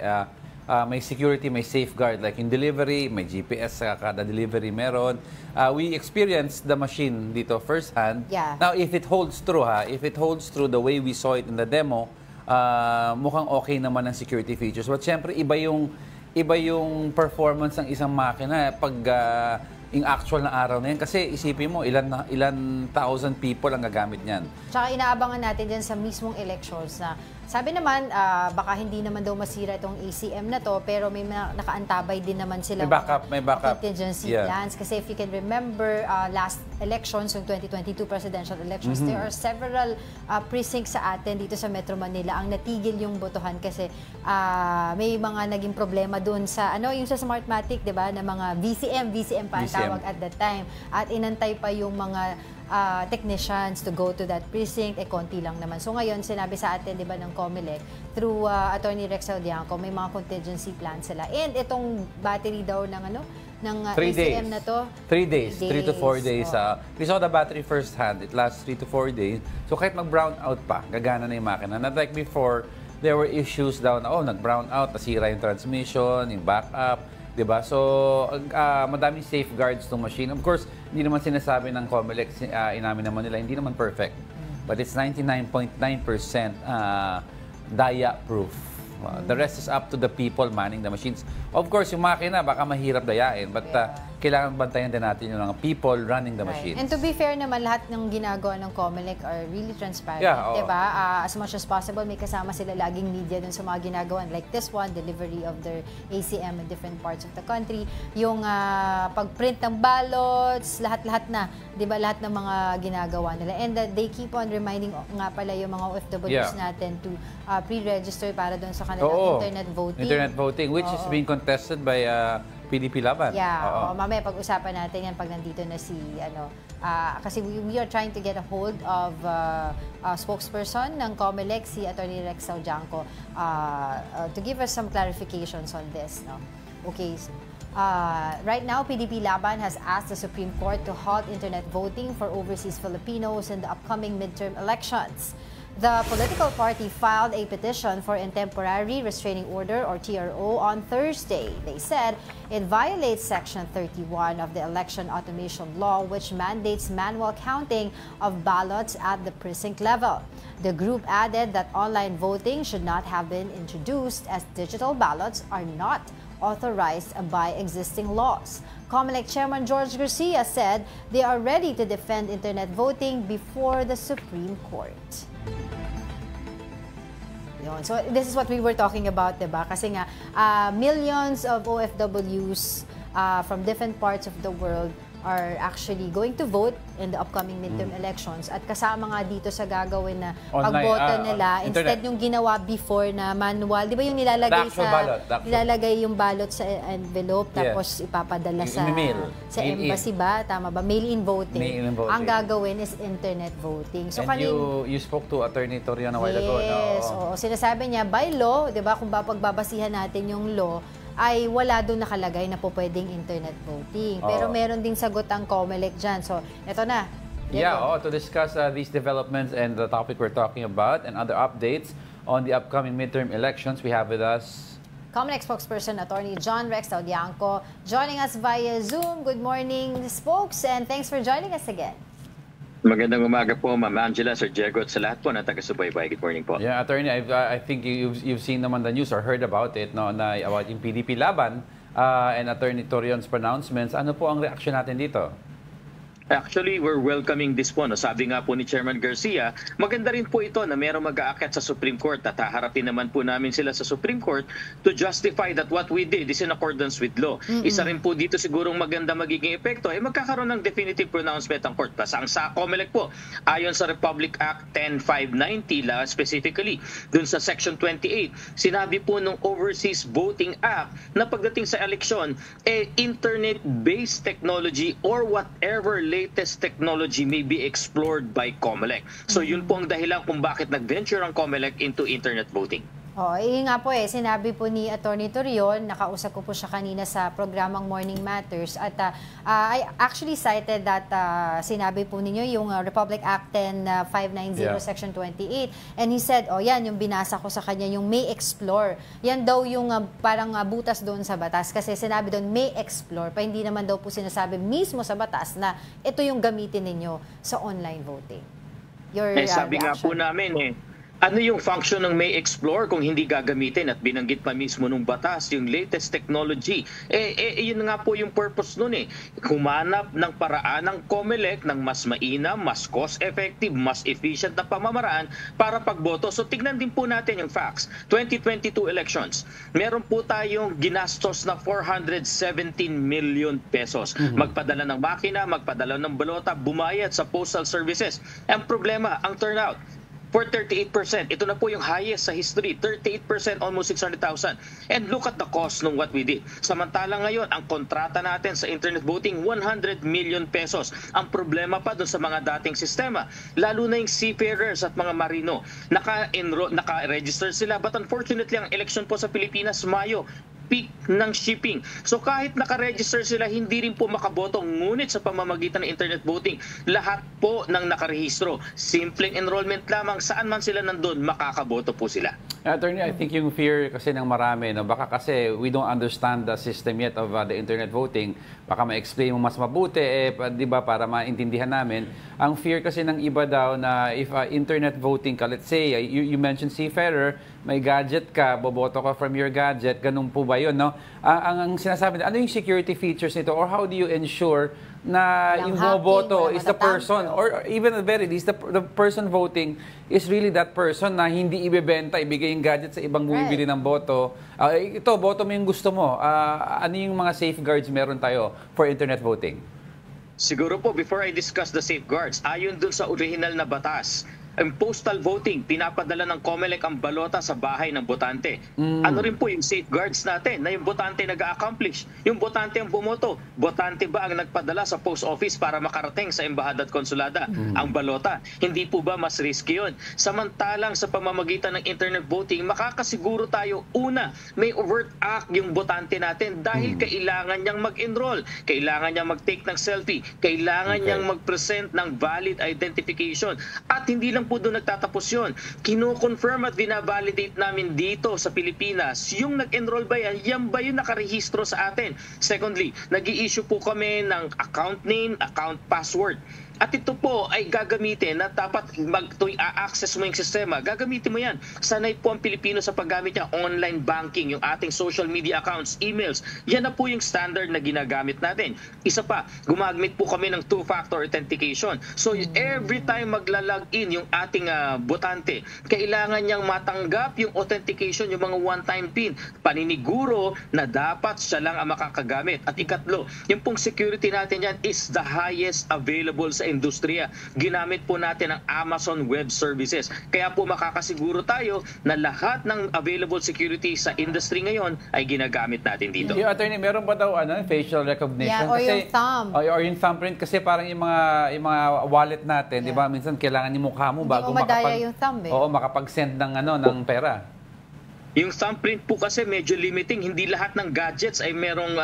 May security, may safeguard. Like in delivery, may GPS sa kada delivery meron. We experienced the machine dito firsthand. Yeah. Now, if it holds true, if it holds true the way we saw it in the demo, mukhang okay naman ang security features. But syempre, iba yung performance ng isang makina pag yung actual na araw na yan. Kasi isipin mo, ilan thousand people ang gagamit niyan. Tsaka inaabangan natin dyan sa mismong elections na sabi naman, baka hindi naman daw masira itong ACM na to, pero may nakaantabay din naman sila may backup. Contingency plans. Kasi if you can remember, last elections, yung 2022 presidential elections, there are several precincts sa atin dito sa Metro Manila ang natigil yung botohan kasi may mga naging problema doon sa, yung sa Smartmatic, di ba, na mga VCM pa ang tawag at that time. At inantay pa yung mga technicians to go to that precinct, konti lang naman. So ngayon, sinabi sa atin, di ba, ng COMELEC, through Attorney Rex Audianco, may mga contingency plans sila. And itong battery daw ng ng ACM na to? 3 days. 3 to 4 days. We saw the battery first hand. It lasts 3 to 4 days. So kahit mag-brown out pa, gagana na yung makina. Not like before, there were issues daw na, nag-brown out, nasira yung transmission, yung backup. Diba? So, madaming safeguards ng machine. Of course, hindi naman sinasabi ng COMELEC, inamin naman nila, hindi naman perfect. But it's 99.9% daya-proof. The rest is up to the people manning the machines. Of course, yung makina, baka mahirap dayain. But kailangan bantayan din natin yung mga people running the machines. And to be fair naman, lahat ng ginagawa ng COMELEC are really transparent. Yeah, diba? As much as possible, may kasama sila laging media dun sa mga ginagawa. Like this one, delivery of their ACM in different parts of the country. Yung pag-print ng ballots, lahat-lahat na. Diba? Lahat ng mga ginagawa nila. And they keep on reminding nga pala yung mga OFWs natin to pre-register para dun sa kanilang internet voting. Internet voting, which is being contested by PDP Laban. Yeah, mamaya pag-usapan natin yan pag nandito na si, kasi we are trying to get a hold of spokesperson ng COMELEC, si Attorney Rex Audianco, to give us some clarifications on this. No? Okay, so, right now, PDP Laban has asked the Supreme Court to halt internet voting for overseas Filipinos in the upcoming midterm elections. The political party filed a petition for a temporary restraining order or TRO on Thursday. They said it violates Section 31 of the Election Automation Law, which mandates manual counting of ballots at the precinct level. The group added that online voting should not have been introduced as digital ballots are not authorized by existing laws. COMELEC Chairman George Garcia said they are ready to defend internet voting before the Supreme Court. So this is what we were talking about, diba? Kasi nga, millions of OFWs from different parts of the world are actually going to vote in the upcoming midterm elections. At kasama nga dito sa gagawin na pagboto nila, instead yung ginawa before na manual, di ba yung nilalagay nilalagay yung ballot sa envelope tapos ipapadala sa embassy ba? Tama ba? Mail-in voting. Ang gagawin is internet voting. So, and you spoke to Attorney Toriano a while ago. Yes. Sinasabi niya, by law, di ba, kung pagbabasihan natin yung law, ay wala doon nakalagay na po pwedeng internet voting. Pero meron ding sagot ang COMELEC dyan. So, eto na. To discuss these developments and the topic we're talking about and other updates on the upcoming midterm elections, we have with us COMELEC spokesperson Attorney John Rex Audianco joining us via Zoom. Good morning, spokes, and thanks for joining us again. Magandang umaga po, Ma'am Angela, Sir Diego, at sa lahat po na taga-subaybay. Good morning po. Yeah, Attorney, I think you've seen naman the news or heard about it, no, na about yung PDP Laban and Attorney Torion's pronouncements. Ano po ang reaction natin dito? Actually, we're welcoming this po. No? Sabi nga po ni Chairman Garcia, maganda rin po ito na merong mag-aakyat sa Supreme Court at haharapin naman po namin sila sa Supreme Court to justify that what we did is in accordance with law. Isa rin po dito sigurong maganda magiging epekto ay magkakaroon ng definitive pronouncement ang court. Pasang sa COMELEC po, ayon sa Republic Act 10590 specifically, dun sa Section 28, sinabi po ng Overseas Voting Act na pagdating sa eleksyon, internet-based technology or whatever latest technology may be explored by COMELEC. So yun po ang dahilan kung bakit nag-venture ang COMELEC into internet voting. Nga po sinabi po ni Attorney Torion, nakausap ko po siya kanina sa programang Morning Matters at I actually cited that sinabi po ninyo yung Republic Act 10590 Section 28 and he said, yan yung binasa ko sa kanya, yung may explore. Yan daw yung parang butas doon sa batas kasi sinabi doon may explore, pa hindi naman daw po sinasabi mismo sa batas na ito yung gamitin ninyo sa online voting. Sabi nga po namin ano yung function ng may explore kung hindi gagamitin at binanggit pa mismo nung batas yung latest technology. Yun nga po yung purpose nun Humanap ng paraan ng COMELEC ng mas mainam, mas cost-effective, mas efficient na pamamaraan para pagboto. So tignan din po natin yung facts. 2022 elections, meron po tayong ginastos na 417 million pesos. Magpadala ng makina, magpadala ng balota, bumayad sa postal services. Ang problema, ang turnout, for 38%. Ito na po yung highest sa history. 38%, almost 600,000. And look at the cost ng what we did. Samantala ngayon, ang kontrata natin sa internet voting, 100 million pesos. Ang problema pa doon sa mga dating sistema, lalo na yung seafarers at mga marino, naka-register sila. But unfortunately, ang election po sa Pilipinas, Mayo, peak ng shipping. So kahit nakaregister sila, hindi rin po makaboto. Ngunit sa pamamagitan ng internet voting, lahat po ng nakarehistro. Simpleng enrollment lamang, saan man sila nandun, makakaboto po sila. Attorney, I think yung fear kasi ng marami, baka kasi we don't understand the system yet of the internet voting. Baka ma-explain mo mas mabuti, di ba, para maintindihan namin. Ang fear kasi ng iba daw na if internet voting ka, let's say, you mentioned seafarer, may gadget ka, boboto ka from your gadget, ganun po ba yun, no? Ang sinasabi nila, ano yung security features nito or how do you ensure na yung boboto is the person or even at the very least, the person voting is really that person na hindi ibebenta, ibigay yung gadget sa ibang bumibili ng boto. Ito, boto mo yung gusto mo. Ano yung mga safeguards meron tayo for internet voting? Siguro po, before I discuss the safeguards, ayon dun sa original na batas, ang postal voting, pinapadala ng COMELEC ang balota sa bahay ng botante. Ano rin po yung safeguards natin na yung botante nag-a-accomplish? Yung botante ang bumoto. Botante ba ang nagpadala sa post office para makarating sa embahada at konsulada? Ang balota. Hindi po ba mas risky yun? Samantalang sa pamamagitan ng internet voting, makakasiguro tayo, una, may overt act yung botante natin dahil kailangan niyang mag-enroll, kailangan niyang mag-take ng selfie, kailangan niyang mag-present ng valid identification. At hindi lang po doon nagtatapos yun. Kino-confirm at vina-validate namin dito sa Pilipinas, yung nag-enroll ba yan ba yung nakarehistro sa atin? Secondly, nag-i-issue po kami ng account name, account password. At ito po ay gagamitin na dapat access mo yung sistema. Gagamitin mo yan. Sanay po ang Pilipino sa paggamit niya. Online banking, yung ating social media accounts, emails. Yan na po yung standard na ginagamit natin. Isa pa, gumagamit po kami ng two-factor authentication. So every time magla-login yung ating botante, kailangan niyang matanggap yung authentication, yung mga one-time PIN. Paniniguro na dapat siya lang ang makakagamit. At ikatlo, yung pong security natin yan is the highest available sa industriya. Ginamit po natin ang Amazon Web Services. Kaya po makakasiguro tayo na lahat ng available security sa industry ngayon ay ginagamit natin dito. Yung attorney, meron ba daw facial recognition? Yeah, or yung thumb. Or yung thumbprint kasi parang yung mga wallet natin, di ba? Minsan kailangan yung mukha mo bago madaya yung thumb makapag-send ng pera. Yung thumbprint po kasi medyo limiting. Hindi lahat ng gadgets ay merong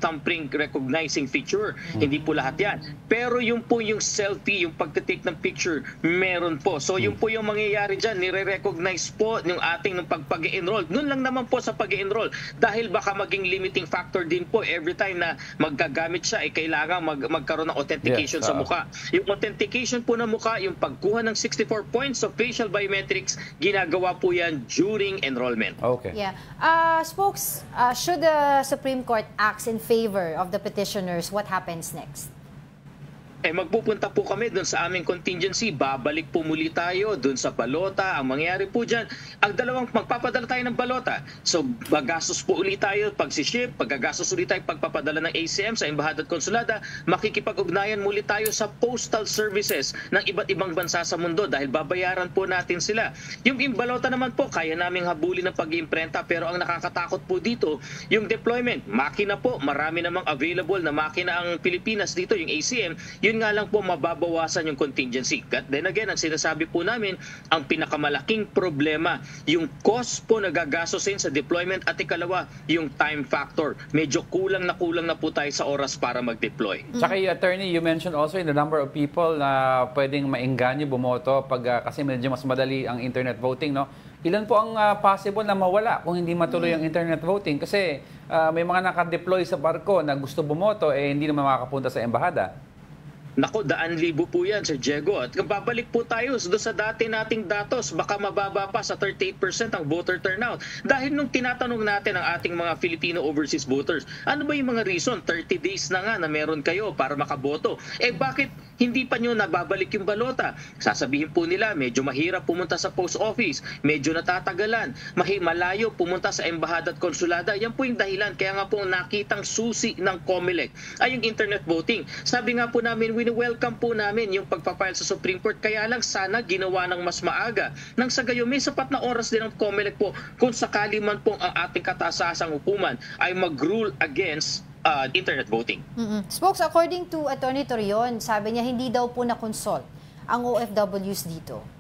thumbprint recognizing feature. Hindi po lahat yan. Pero yung po yung selfie, yung pagtitake ng picture, meron po. So yung po yung mangyayari dyan, nire-recognize po yung ating pag-enroll. Noon lang naman po sa pag-enroll. Dahil baka maging limiting factor din po every time na maggagamit siya, kailangan magkaroon ng authentication sa mukha. Yung authentication po ng mukha, yung pagkuha ng 64 points of facial biometrics, ginagawa po yan during enrollment. Okay. Yeah. Spokes, should the Supreme Court act in favor of the petitioners, what happens next? magpupunta po kami doon sa aming contingency, babalik po muli tayo doon sa balota. Ang mangyayari po dyan, ang dalawang magpapadala tayo ng balota. So gagastos po ulit tayo pag-ship, paggagastos ulit tayo pagpapadala ng ACM sa embahada at konsulada, makikipag-ugnayan muli tayo sa postal services ng iba't ibang bansa sa mundo dahil babayaran po natin sila. Yung balota naman po, kaya naming habulin ng pag-iimprenta, pero ang nakakatakot po dito, yung deployment. Makina po, marami namang available na makina ang Pilipinas dito, yung ACM, yun nga lang po mababawasan yung contingency. But then again, ang sinasabi po namin, ang pinakamalaking problema, yung cost po na gagastusin sa deployment at ikalawa, yung time factor. Medyo kulang na po tayo sa oras para mag-deploy. Tsaka attorney, you mentioned also in the number of people na pwedeng maengganyo bumoto kasi medyo mas madali ang internet voting, no? Ilan po ang possible na mawala kung hindi matuloy ang internet voting? Kasi may mga nakadeploy sa barko na gusto bumoto, hindi naman makakapunta sa embahada. Nako, 100,000 po yan, Sir Diego. At kung babalik po tayo doon sa dati nating datos, baka mababa pa sa 38% ang voter turnout. Dahil nung tinatanong natin ang ating mga Filipino overseas voters, ano ba yung mga reason? 30 days na nga na meron kayo para makaboto. Bakit hindi pa nyo nababalik yung balota? Sasabihin po nila, medyo mahirap pumunta sa post office, medyo natatagalan, malayo pumunta sa embahada at konsulada. Yan po yung dahilan. Kaya nga po nakitang susi ng COMELEC ay yung internet voting. Sabi nga po namin, welcome po namin yung pagpapile sa Supreme Court. Kaya lang sana ginawa ng mas maaga. Nang sa gayon, may sapat na oras din ang COMELEC po kung sakali man po ang ating kataas-asang hukuman ay mag-rule against internet voting. Spokes, according to Attorney Torion, sabi niya hindi daw po na-consult ang OFWs dito.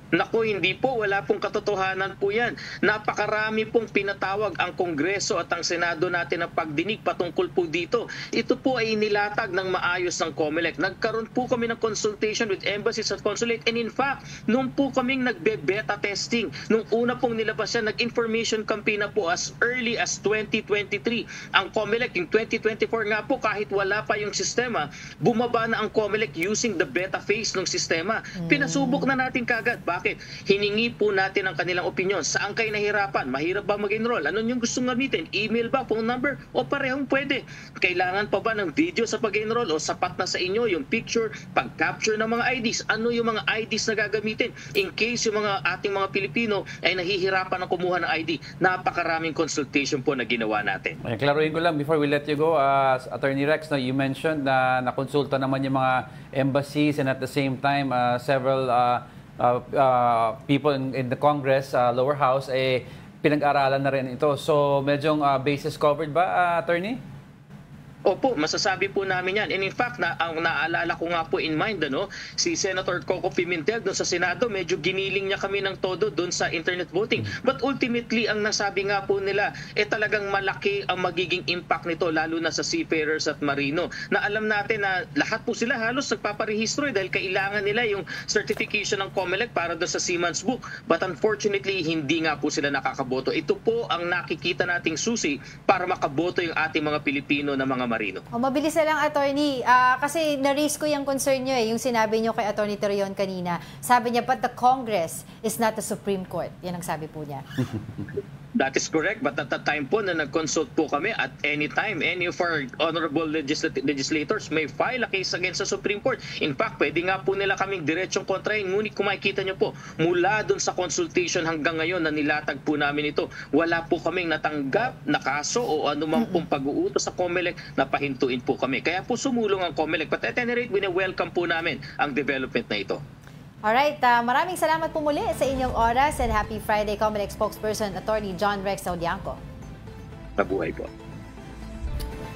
Naku, hindi po. Wala pong katotohanan po yan. Napakarami pong pinatawag ang Kongreso at ang Senado natin ng pagdinig patungkol po dito. Ito po ay nilatag ng maayos ng COMELEC. Nagkaroon po kami ng consultation with embassies at consulate. And in fact, nung po kaming nagbe-beta testing, nung una pong nilabas yan, nag-information campaign na po as early as 2023. Ang COMELEC, yung 2024 nga po, kahit wala pa yung sistema, bumaba na ang COMELEC using the beta phase ng sistema. Pinasubok na natin kagad. Bakit? Hiningi po natin ang kanilang opinion. Saan kayo nahirapan? Mahirap ba mag-enroll? Ano yung gustong gamitin? Email ba? Phone number? O parehong pwede? Kailangan pa ba ng video sa pag-enroll? O sapat na sa inyo yung picture, pag-capture ng mga IDs? Ano yung mga IDs na gagamitin? In case yung mga ating mga Pilipino ay nahihirapan na kumuha ng ID, napakaraming consultation po na ginawa natin. Klaruhin ko lang before we let you go, Attorney Rex, no, you mentioned na nakonsulta naman yung mga embassies and at the same time several people in the Congress, lower house, pinag-aralan na rin ito. So, medyong bases covered ba, Attorney? Opo, masasabi po namin yan. And in fact, ang naalala ko nga po in mind, si Senator Coco Pimentel doon sa Senado, medyo giniling niya kami ng todo doon sa internet voting. But ultimately, ang nasabi nga po nila, talagang malaki ang magiging impact nito, lalo na sa seafarers at marino. Na alam natin na lahat po sila halos nagpaparehistro dahil kailangan nila yung certification ng COMELEC para doon sa Seaman's Book. But unfortunately, hindi nga po sila nakakaboto. Ito po ang nakikita nating susi para makaboto yung ating mga Pilipino na mga marino. Mabilis na lang, Attorney. Kasi na-raise ko yung concern nyo yung sinabi nyo kay Attorney Torion kanina. Sabi niya, but the Congress is not the Supreme Court. Yan ang sabi po niya. That is correct, but at the time po na nag-consult po kami, at any time, any of our honorable legislators may file a case against the Supreme Court. In fact, pwede nga po nila kaming diretsong kontrahin. Ngunit kung makikita nyo po, mula dun sa consultation hanggang ngayon na nilatag po namin ito, wala po kaming natanggap na kaso o anumang pong pag-uutos sa COMELEC na pahintuin po kami. Kaya po sumulong ang COMELEC. But at any rate, welcome po namin ang development na ito. Alright, maraming salamat po muli sa inyong oras and happy Friday, COMELEC spokesperson Attorney John Rex Audianco. Mabuhay po.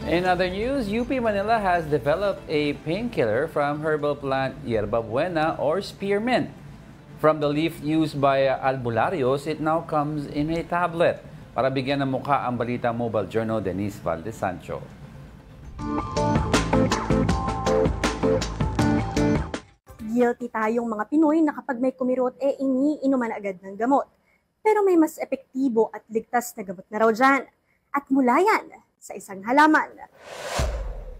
In other news, UP Manila has developed a painkiller from herbal plant Yerba Buena or spearmint. From the leaf used by albularios, it now comes in a tablet. Para bigyan ng mukha ang Balita Mobile Journal, Denise Valdez Sancho. Guilty tayong mga Pinoy na kapag may kumirot, iniinuman agad ng gamot. Pero may mas epektibo at ligtas na gamot na raw dyan. At mula yan sa isang halaman.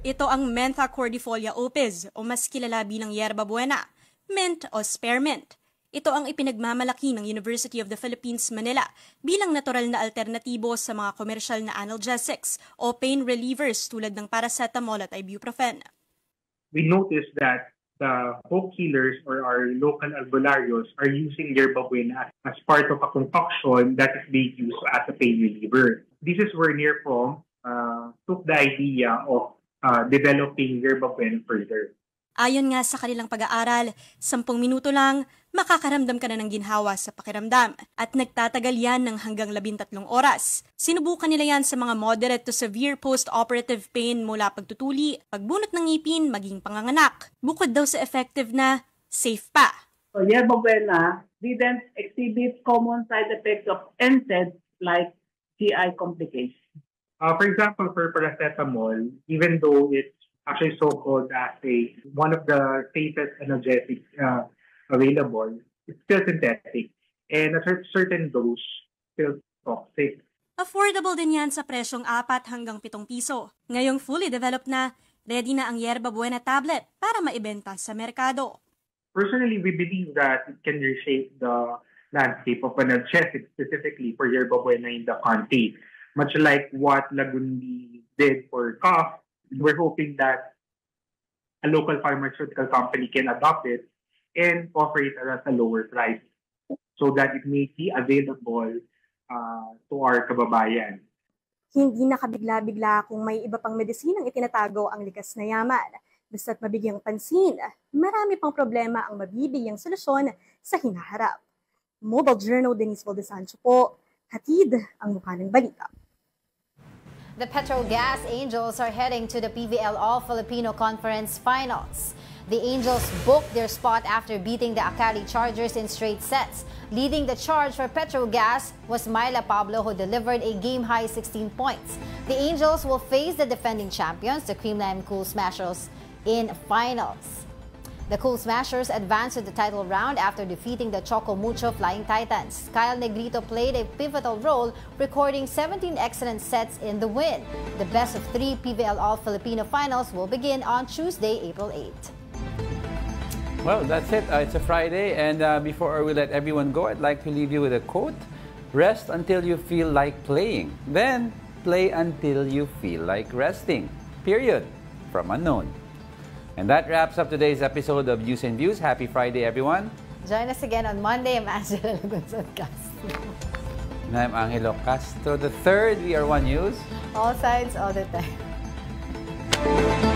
Ito ang Mentha cordifolia opis o mas kilala bilang Yerba Buena, mint o spearmint. Ito ang ipinagmamalaki ng University of the Philippines, Manila bilang natural na alternatibo sa mga komersyal na analgesics o pain relievers tulad ng paracetamol at ibuprofen. we noticed that the folk healers or our local albularyo's are using yerba buena as part of a concoction that is being used as a pain reliever. This is where NIRPOM took the idea of developing yerba buena further. Ayon nga sa kanilang pag-aaral, 10 minuto lang, makakaramdam ka na ng ginhawa sa pakiramdam at nagtatagal yan ng hanggang 13 oras. Sinubukan nila yan sa mga moderate to severe post-operative pain mula pagtutuli, pagbunot ng ngipin, maging panganganak. Bukod daw sa effective na, safe pa. So, yerba buena didn't exhibit common side effects of NSAIDs like GI complications. For example, for paracetamol, even though it's actually so-called as one of the safest analgesics available, it's still synthetic. And a certain dose still toxic. Affordable din yan sa presyong 4 hanggang 7 piso. Ngayong fully developed na, ready na ang yerba buena tablet para maibenta sa merkado. Personally, we believe that it can reshape the landscape of analgesics specifically for yerba buena in the country. Much like what Lagundi did for cough, we're hoping that a local pharmaceutical company can adopt it and offer it at a lower price so that it may be available to our kababayan. Hindi nakabigla-bigla kung may iba pang medisinang itinatago ang likas na yaman. Basta't mabigyang pansin, marami pang problema ang mabibigyang solusyon sa hinaharap. Mobile Journal, Denise Valdesancho po, hatid ang mukha ng balita. The Petrogas Angels are heading to the PVL All-Filipino Conference Finals. The Angels booked their spot after beating the Akali Chargers in straight sets. Leading the charge for Petrogas was Myla Pablo, who delivered a game-high 16 points. The Angels will face the defending champions, the Creamland Cool Smashers, in finals. The Cool Smashers advanced to the title round after defeating the Choco Mucho Flying Titans. Kyle Negrito played a pivotal role, recording 17 excellent sets in the win. The best of 3 PVL All-Filipino Finals will begin on Tuesday, April 8. Well, that's it. It's a Friday, and before we let everyone go, I'd like to leave you with a quote. Rest until you feel like playing. Then, play until you feel like resting. Period. From Unknown. And that wraps up today's episode of News and Views. Happy Friday, everyone. Join us again on Monday. I'm Angela Lagunson Castro. And I'm Angelo Castro. The third, we are One News. All sides, all the time.